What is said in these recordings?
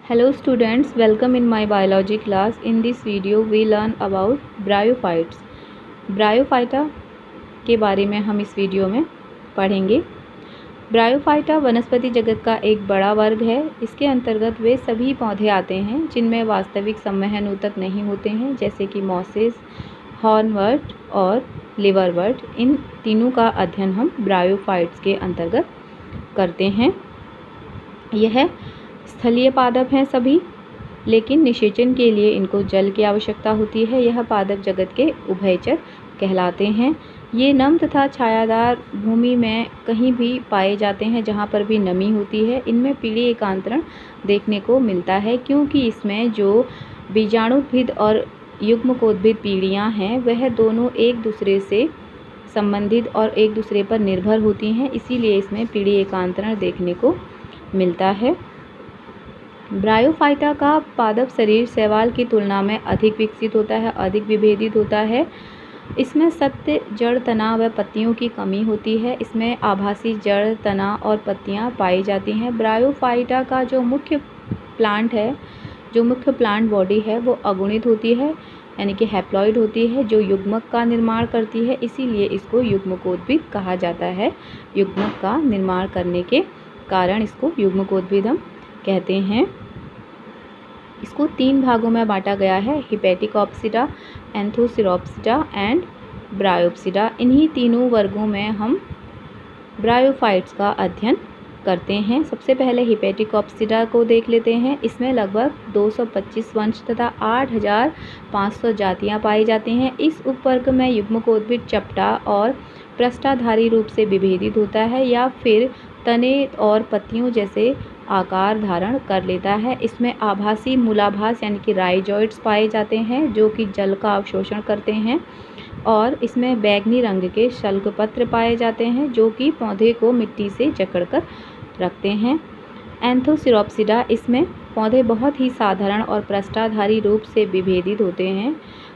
Hello students, welcome in my biology class. In this video we learn about bryophytes. Bryophyta के बारे में हम इस वीडियो में पढ़ेंगे। ब्रायोफाइटा वनस्पति जगत का एक बड़ा वर्ग है। इसके अंतर्गत वे सभी पौधे आते हैं जिनमें वास्तविक संवहन ऊतक नहीं होते हैं, जैसे कि मॉसेस, हॉर्नवर्ट और लिवरवर्ट। इन तीनों का अध्ययन हम ब्रायोफाइट्स के अंतर्गत करते हैं। यह स्थलीय पादप हैं सभी, लेकिन निषेचन के लिए इनको जल की आवश्यकता होती है। यह पादप जगत के उभयचर कहलाते हैं। ये नम तथा छायादार भूमि में कहीं भी पाए जाते हैं जहाँ पर भी नमी होती है। इनमें पीली एकांतरण देखने को मिलता है, क्योंकि इसमें जो बीजाणुद्भिद और युग्मकोद्भिद पीढ़ियाँ हैं वह दोनों एक दूसरे से संबंधित और एक दूसरे पर निर्भर होती हैं, इसीलिए इसमें पीली एकांतरण देखने को मिलता है। ब्रायोफाइटा का पादप शरीर शैवाल की तुलना में अधिक विकसित होता है, अधिक विभेदित होता है। इसमें सत्य, जड़, तना व पत्तियों की कमी होती है। इसमें आभासी जड़, तना और पत्तियां पाई जाती हैं। ब्रायोफाइटा का जो मुख्य प्लांट बॉडी है वो अगुणित होती है, यानी कि हैप्लॉइड होती है, जो युग्मक का निर्माण करती है। इसीलिए इसको युग्मकोद्भिद कहा जाता है। युग्मक का निर्माण करने के कारण इसको युग्मकोद्भिद हम कहते हैं। इसको 3 भागों में बांटा गया है: हिपैटिकोप्सिडा, एंथोसिरोप्सिडा एंड ब्रायोप्सिडा। इन्हीं तीनों वर्गों में हम ब्रायोफाइट्स का अध्ययन करते हैं। सबसे पहले हिपैटिकोप्सिडा को देख लेते हैं। इसमें लगभग 225 वंश तथा 8500 जातियां पाई जाती हैं। इस उपवर्ग में युग्मकोद्भिद चपटा और पृष्ठाधारी रूप से विभेदित होता है या फिर तने और पत्तियों जैसे आकार धारण कर लेता है। इसमें आभासी मूलाभास यानी कि राइजॉइड्स पाए जाते हैं, जो कि जल का अवशोषण करते हैं, और इसमें बैंगनी रंग के शल्कपत्र पाए जाते हैं, जो कि पौधे को मिट्टी से जकड़कर रखते हैं। एंथोसिरोप्सिडा, इसमें पौधे बहुत ही साधारण और पृष्ठाधारी रूप से विभेदित होते हैं,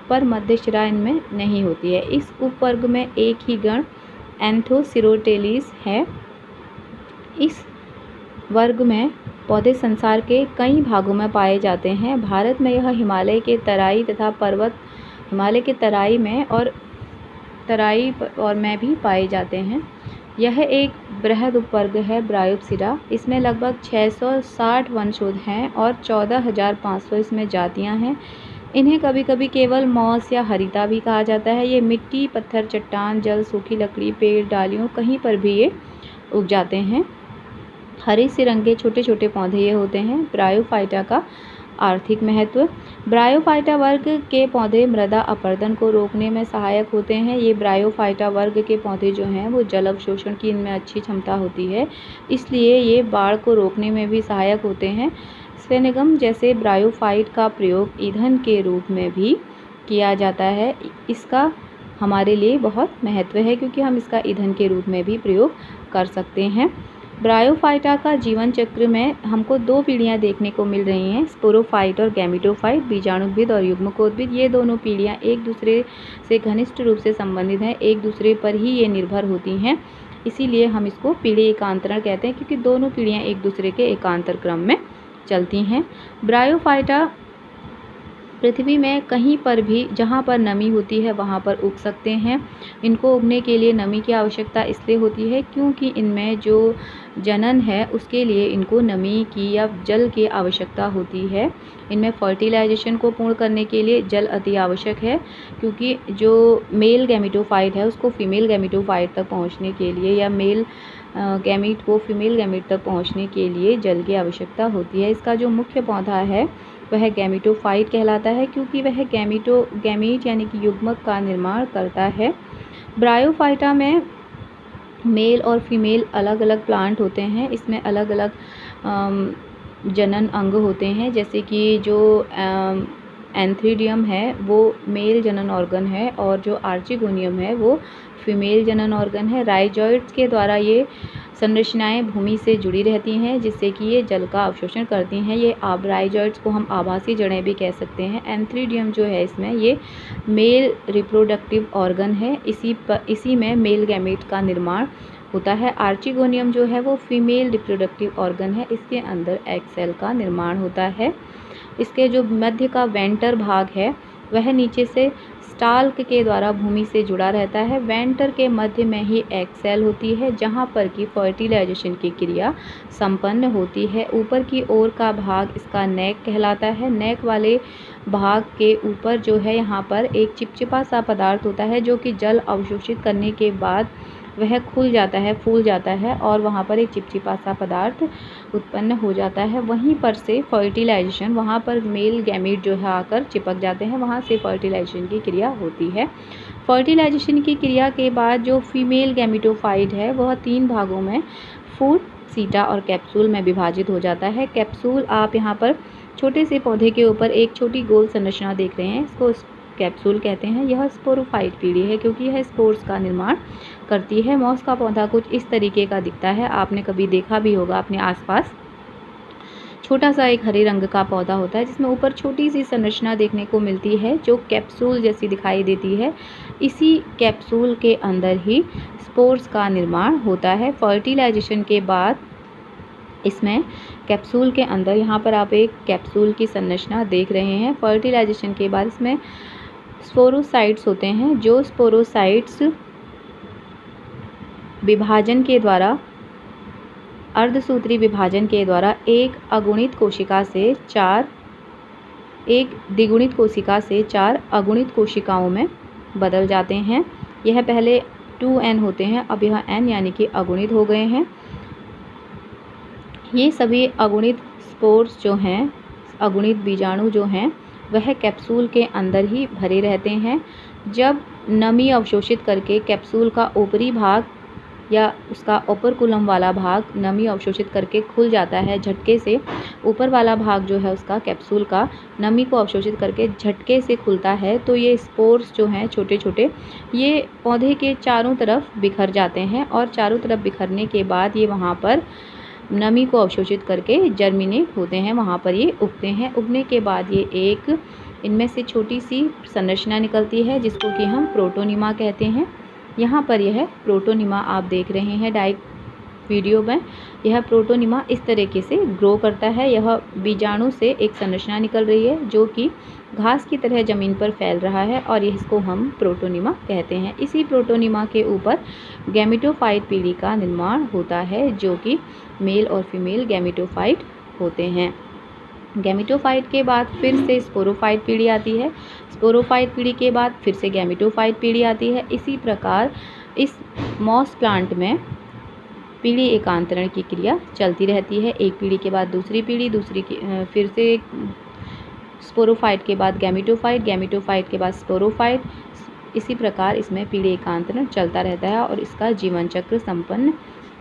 पर मध्यशिरा इनमें नहीं होती है। इस उपवर्ग में एक ही गण एंथोसिरोटेलिस है। इस वर्ग में पौधे संसार के कई भागों में पाए जाते हैं। भारत में यह हिमालय के तराई में भी पाए जाते हैं। यह एक बृहद उपवर्ग है ब्रायोप्सिडा। इसमें लगभग 660 वंशों हैं और 14,500 इसमें जातियां हैं। इन्हें कभी कभी केवल मॉस या हरिता भी कहा जाता है। ये मिट्टी, पत्थर, चट्टान, जल, सूखी लकड़ी, पेड़, डालियों कहीं पर भी ये उग जाते हैं। हरे से रंग के छोटे छोटे पौधे ये होते हैं। ब्रायोफाइटा का आर्थिक महत्व: ब्रायोफाइटा वर्ग के पौधे मृदा अपरदन को रोकने में सहायक होते हैं। ये ब्रायोफाइटा वर्ग के पौधे जो हैं वो जल अवशोषण की इनमें अच्छी क्षमता होती है, इसलिए ये बाढ़ को रोकने में भी सहायक होते हैं। स्फेनेगम जैसे ब्रायोफाइट का प्रयोग ईंधन के रूप में भी किया जाता है। इसका हमारे लिए बहुत महत्व है, क्योंकि हम इसका ईंधन के रूप में भी प्रयोग कर सकते हैं। ब्रायोफाइटा का जीवन चक्र में हमको 2 पीढ़ियाँ देखने को मिल रही हैं: स्पोरोफाइट और गैमेटोफाइट, बीजाणुद्भिद और युग्मकोद्भिद। ये दोनों पीढ़ियाँ एक दूसरे से घनिष्ठ रूप से संबंधित हैं, एक दूसरे पर ही ये निर्भर होती हैं, इसीलिए हम इसको पीढ़ी एकांतरण कहते हैं, क्योंकि दोनों पीढ़ियाँ एक दूसरे के एकांतर क्रम में चलती हैं। ब्रायोफाइटा पृथ्वी में कहीं पर भी जहाँ पर नमी होती है वहाँ पर उग सकते हैं। इनको उगने के लिए नमी की आवश्यकता इसलिए होती है क्योंकि इनमें जो जनन है उसके लिए इनको नमी की या जल की आवश्यकता होती है। इनमें फर्टिलाइजेशन को पूर्ण करने के लिए जल अति आवश्यक है, क्योंकि जो मेल गैमेटोफाइट है उसको फीमेल गैमेटोफाइट तक पहुँचने के लिए या मेल गैमीट को फीमेल गैमीट तक पहुँचने के लिए जल की आवश्यकता होती है। इसका जो मुख्य पौधा है वह गैमेटोफाइट कहलाता है, क्योंकि वह गैमीट यानी कि युग्मक का निर्माण करता है। ब्रायोफाइटा में मेल और फीमेल अलग अलग प्लांट होते हैं। इसमें अलग अलग जनन अंग होते हैं, जैसे कि जो एंथ्रीडियम है वो मेल जनन ऑर्गन है और जो आर्चिगोनियम है वो फीमेल जनन ऑर्गन है। राइजॉइड्स के द्वारा ये संरचनाएं भूमि से जुड़ी रहती हैं, जिससे कि ये जल का अवशोषण करती हैं। ये राइजॉइड्स को हम आभासी जड़ें भी कह सकते हैं। एंथ्रीडियम जो है इसमें ये मेल रिप्रोडक्टिव ऑर्गन है। इसी में मेल गैमेट का निर्माण होता है। आर्चिगोनियम जो है वो फीमेल रिप्रोडक्टिव ऑर्गन है, इसके अंदर एग सेल का निर्माण होता है। इसके जो मध्य का वेंटर भाग है वह नीचे से स्टाल्क के द्वारा भूमि से जुड़ा रहता है। वेंटर के मध्य में ही एग सेल होती है जहाँ पर कि फर्टिलाइजेशन की क्रिया संपन्न होती है। ऊपर की ओर का भाग इसका नेक कहलाता है। नेक वाले भाग के ऊपर जो है यहाँ पर एक चिपचिपा सा पदार्थ होता है जो कि जल अवशोषित करने के बाद वह खुल जाता है, फूल जाता है और वहाँ पर एक चिपचिपा सा पदार्थ उत्पन्न हो जाता है। वहीं पर से फर्टिलाइजेशन, वहाँ पर मेल गैमीट जो है आकर चिपक जाते हैं, वहाँ से फर्टिलाइजेशन की क्रिया होती है। फर्टिलाइजेशन की क्रिया के बाद जो फीमेल गैमीटोफाइट है वह 3 भागों में फूट, सीटा और कैप्सूल में विभाजित हो जाता है। कैप्सूल आप यहाँ पर छोटे से पौधे के ऊपर एक छोटी गोल संरचना देख रहे हैं, इसको कैप्सूल कहते हैं। यह स्पोरोफाइट पीढ़ी है क्योंकि यह स्पोर्स का निर्माण करती है। मॉस का पौधा कुछ इस तरीके का दिखता है, आपने कभी देखा भी होगा अपने आसपास। छोटा सा एक हरे रंग का पौधा होता है जिसमें ऊपर छोटी सी संरचना देखने को मिलती है जो कैप्सूल जैसी दिखाई देती है। इसी कैप्सूल के अंदर ही स्पोर्स का निर्माण होता है। फर्टिलाइजेशन के बाद इसमें कैप्सूल के अंदर, यहाँ पर आप एक कैप्सूल की संरचना देख रहे हैं। फर्टिलाइजेशन के बाद इसमें स्पोरोसाइट्स होते हैं। जो स्पोरोसाइट्स विभाजन के द्वारा, अर्धसूत्री विभाजन के द्वारा एक द्विगुणित कोशिका से 4 अगुणित कोशिकाओं में बदल जाते हैं। यह पहले 2n होते हैं, अब यह n यानी कि अगुणित हो गए हैं। ये सभी अगुणित स्पोर्स जो हैं, अगुणित बीजाणु जो हैं, वह कैप्सूल के अंदर ही भरे रहते हैं। जब नमी अवशोषित करके कैप्सूल का ऊपरी भाग या उसका ओपरकुलम वाला भाग नमी अवशोषित करके खुल जाता है झटके से, ऊपर वाला भाग जो है उसका कैप्सूल का नमी को अवशोषित करके झटके से खुलता है, तो ये स्पोर्स जो हैं छोटे छोटे, ये पौधे के चारों तरफ बिखर जाते हैं और चारों तरफ बिखरने के बाद ये वहाँ पर नमी को अवशोषित करके जर्मिनेट होते हैं, वहाँ पर ये उगते हैं। उगने के बाद ये एक, इनमें से छोटी सी संरचना निकलती है जिसको कि हम प्रोटोनिमा कहते हैं। यहाँ पर यह प्रोटोनिमा आप देख रहे हैं वीडियो में। यह प्रोटोनिमा इस तरीके से ग्रो करता है। यह बीजाणु से एक संरचना निकल रही है जो कि घास की तरह ज़मीन पर फैल रहा है और इसको हम प्रोटोनिमा कहते हैं। इसी प्रोटोनिमा के ऊपर गैमीटोफाइट पीढ़ी का निर्माण होता है जो कि मेल और फीमेल गैमीटोफाइट होते हैं। गैमीटोफाइट के बाद फिर से स्पोरोफाइट पीढ़ी आती है। स्पोरोफाइट पीढ़ी के बाद फिर से गैमीटोफाइट पीढ़ी आती है। इसी प्रकार इस मॉस प्लांट में पीढ़ी एकांतरण की क्रिया चलती रहती है। एक पीढ़ी के बाद दूसरी पीढ़ी, फिर से स्पोरोफाइट के बाद गैमीटोफाइट, गैमीटोफाइट के बाद स्पोरोफाइट। इसी प्रकार इसमें पीढ़ी एकांतरण चलता रहता है और इसका जीवन चक्र संपन्न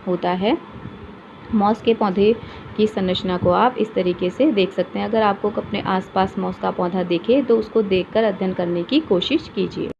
होता है। मॉस के पौधे की संरचना को आप इस तरीके से देख सकते हैं। अगर आपको अपने आसपास मॉस का पौधा दिखे तो उसको देखकर अध्ययन करने की कोशिश कीजिए।